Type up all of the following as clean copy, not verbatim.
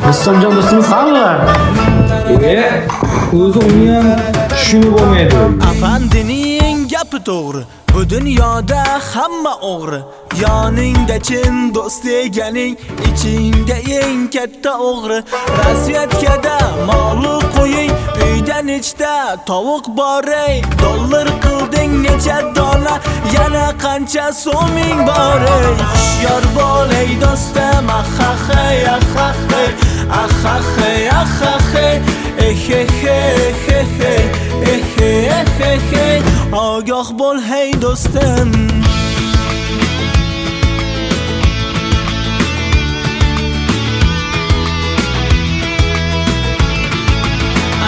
Rissomjon do'stimiz hamma. O'zi uni ham tushunib olmaydi. Afandining gapi to'g'ri. Bu dunyoda hamma o'g'ri. Yoningda chin do'st deganing, ichingda eng katta o'g'ri. Razvedkada moli qo'ying, uydan ichda tovuq bor ey. Dollar qilding necha dona, yana qancha so'ming bor ey. Hushyor bo'l ey do'stim, ahahay ahahay ahahay ahahay ehehehehehehehe. Ogoh bo'l hey do'stim.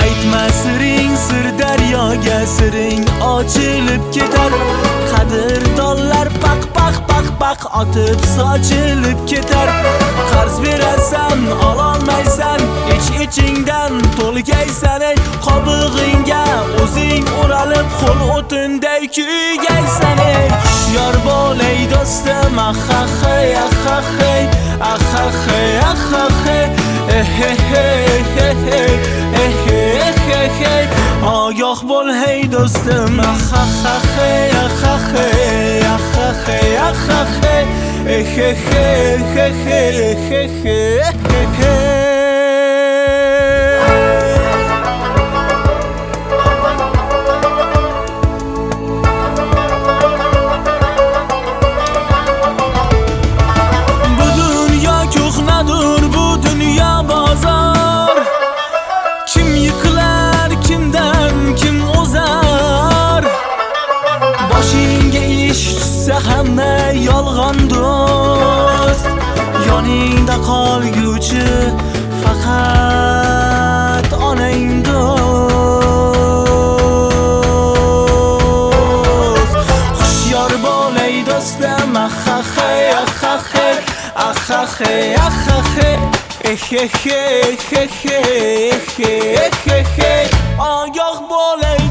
Aytma siring sir daryoga, siring ochilib ketar. Qadrdonlar paq paq paq paq otib sochilib ketar. Qarz berasan ololmaysan, ichingdan to'lgaysan ey. Qobig'ingga o'zing o'ralib qo'l o'tinday kuygaysan ey. Hushyor bo'l ey do'stim, ahahay ahahay ahahay ahahay ehehehehehehe. Ogoh bo'l hey do'stim, ahahay ahahay ahahay ahahay ehehehehehehe. Hamma yolg'on do'st, yoningda qolguvchi faqat onang do'st. Hushyor bo'l ey do'stim, ahahay ahahay ahahay ahahay ehehehehehehe. Ogoh bo'l ey